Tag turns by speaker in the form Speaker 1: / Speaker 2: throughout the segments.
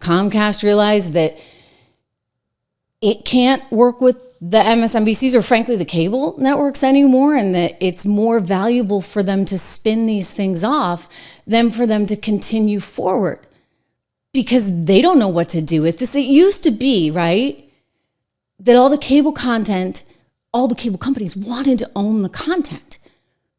Speaker 1: Comcast realized that it can't work with the MSNBCs or frankly the cable networks anymore, and that it's more valuable for them to spin these things off than for them to continue forward because they don't know what to do with this. It used to be, right, that all the cable content, all the cable companies wanted to own the content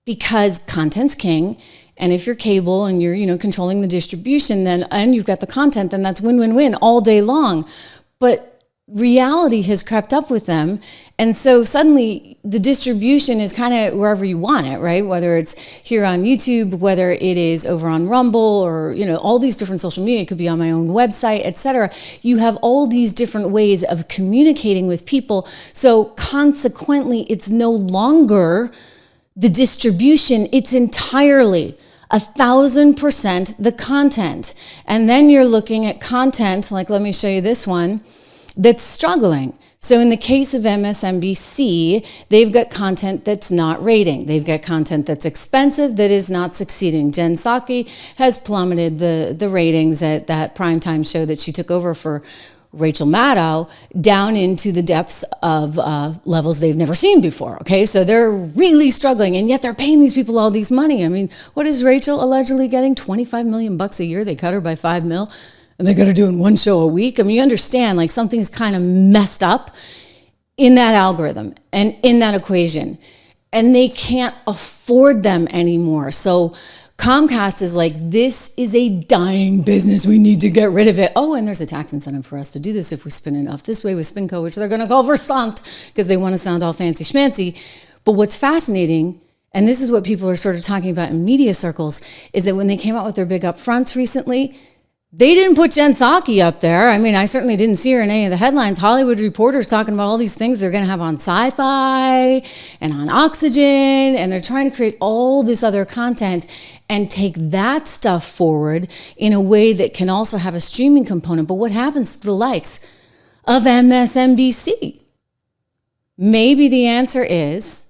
Speaker 1: because content's king. And if you're cable and you're, controlling the distribution, then, and you've got the content, then that's win-win-win all day long. But reality has crept up with them. And so suddenly the distribution is kind of wherever you want it, right? Whether it's here on YouTube, whether it is over on Rumble or, all these different social media, it could be on my own website, etc. You have all these different ways of communicating with people. So consequently, it's no longer the distribution, it's entirely 1,000% the content. And then you're looking at content, like let me show you this one, that's struggling. So in the case of MSNBC, they've got content that's not rating. They've got content that's expensive, that is not succeeding. Jen Psaki has plummeted the ratings at that primetime show that she took over for Rachel Maddow down into the depths of levels they've never seen before. Okay, so they're really struggling, and yet they're paying these people all these money. I mean, what is Rachel allegedly getting? $25 million a year. They cut her by $5 million. And they got her doing one show a week. I mean, you understand, like something's kind of messed up in that algorithm and in that equation. And they can't afford them anymore. So Comcast is like, this is a dying business. We need to get rid of it. Oh, and there's a tax incentive for us to do this if we spin enough this way with Spinco, which they're going to call Versant because they want to sound all fancy schmancy. But what's fascinating, and this is what people are sort of talking about in media circles, is that when they came out with their big upfronts recently, they didn't put Jen Psaki up there. I mean, I certainly didn't see her in any of the headlines. Hollywood Reporter's talking about all these things they're going to have on Sci-Fi and on Oxygen, and they're trying to create all this other content and take that stuff forward in a way that can also have a streaming component. But what happens to the likes of MSNBC? Maybe the answer is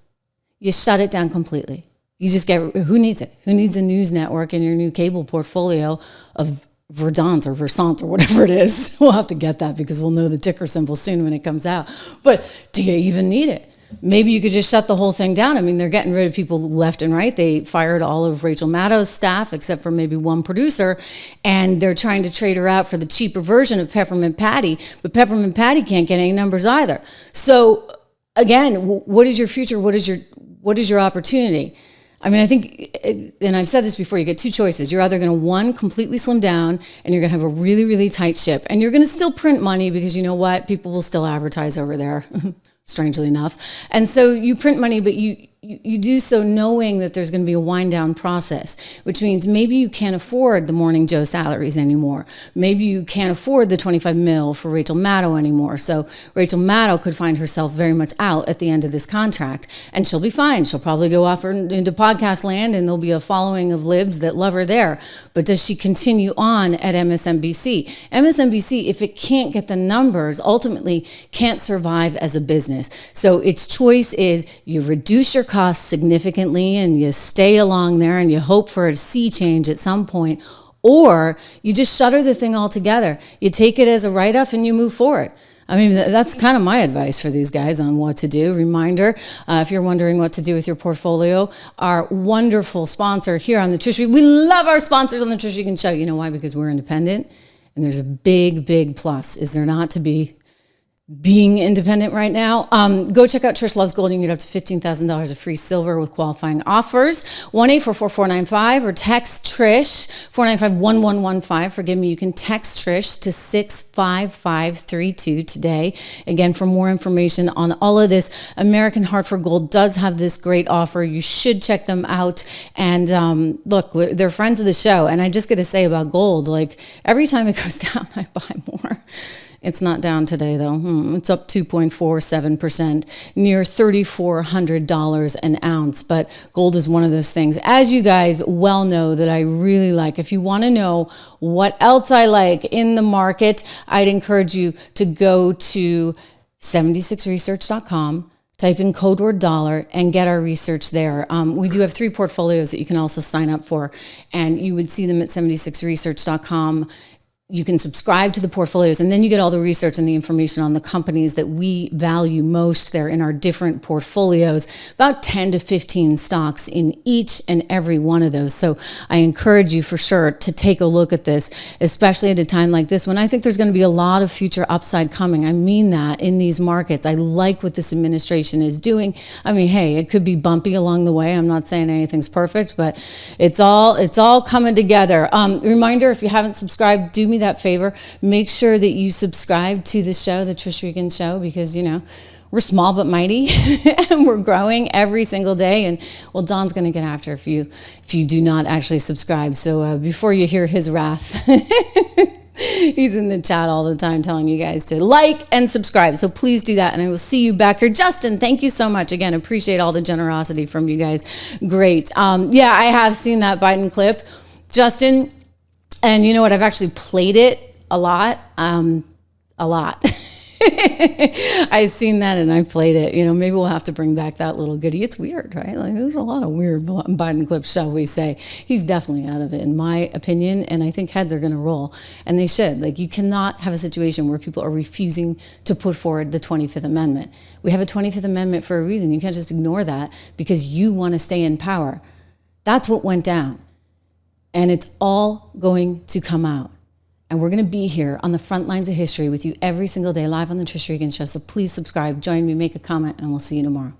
Speaker 1: you shut it down completely. You just get, who needs it? Who needs a news network in your new cable portfolio of Verdant or Versant or whatever it is? We'll have to get that because we'll know the ticker symbol soon when it comes out. But do you even need it? Maybe you could just shut the whole thing down. I mean, they're getting rid of people left and right. They fired all of Rachel Maddow's staff except for maybe one producer, and they're trying to trade her out for the cheaper version of Peppermint Patty, but Peppermint Patty can't get any numbers either. So again, what is your future? What is your opportunity? I mean, I think, and I've said this before, you get two choices. You're either going to, one, completely slim down, and you're going to have a really, really tight ship, and you're going to still print money because you know what? People will still advertise over there, strangely enough. And so you print money, but you do so knowing that there's going to be a wind down process, which means maybe you can't afford the Morning Joe salaries anymore. Maybe you can't afford the $25 million for Rachel Maddow anymore. So Rachel Maddow could find herself very much out at the end of this contract, and she'll be fine. She'll probably go off into podcast land, and there'll be a following of libs that love her there. But does she continue on at MSNBC? MSNBC, if it can't get the numbers, ultimately can't survive as a business. So its choice is you reduce your costs significantly and you stay along there and you hope for a sea change at some point, or you just shutter the thing altogether. You take it as a write-off and you move forward. I mean, that's kind of my advice for these guys on what to do. Reminder, if you're wondering what to do with your portfolio, our wonderful sponsor here on the Trish Regan. We love our sponsors on the Trish Regan Show. You know why? Because we're independent, and there's a big, big plus, is there not, to be being independent right now. Go check out Trish Loves Gold. You can get up to $15,000 of free silver with qualifying offers. 1-844-495 or text Trish 495-1115. Forgive me. You can text Trish to 65532 today. Again, for more information on all of this, American Hartford Gold does have this great offer. You should check them out. And look, they're friends of the show. And I just got to say about gold, like every time it goes down, I buy more. It's not down today, though. It's up 2.47%, near $3,400 an ounce. But gold is one of those things, as you guys well know, that I really like. If you want to know what else I like in the market, I'd encourage you to go to 76research.com. Type in code word dollar and get our research there. We do have 3 portfolios that you can also sign up for, and you would see them at 76research.com. you can subscribe to the portfolios, and then you get all the research and the information on the companies that we value most there in our different portfolios, about 10 to 15 stocks in each and every one of those. So I encourage you for sure to take a look at this, especially at a time like this when I think there's going to be a lot of future upside coming. I mean that in these markets. I like what this administration is doing. I mean, hey, it could be bumpy along the way. I'm not saying anything's perfect, but it's all coming together. Reminder, if you haven't subscribed, do me that favor. Make sure that you subscribe to the show, the Trish Regan Show, because, you know, we're small but mighty and we're growing every single day. And well, Don's going to get after if you do not actually subscribe. So before you hear his wrath, he's in the chat all the time telling you guys to like and subscribe. So please do that. And I will see you back here. Justin, thank you so much. Again, appreciate all the generosity from you guys. Great. Yeah, I have seen that Biden clip, Justin. And you know what? I've actually played it a lot. I've seen that and I've played it. You know, maybe we'll have to bring back that little goodie. It's weird, right? Like, there's a lot of weird Biden clips, shall we say. He's definitely out of it, in my opinion, and I think heads are going to roll, and they should. Like, you cannot have a situation where people are refusing to put forward the 25th Amendment. We have a 25th Amendment for a reason. You can't just ignore that because you want to stay in power. That's what went down. And it's all going to come out. And we're going to be here on the front lines of history with you every single day live on the Trish Regan Show. So please subscribe, join me, make a comment, and we'll see you tomorrow.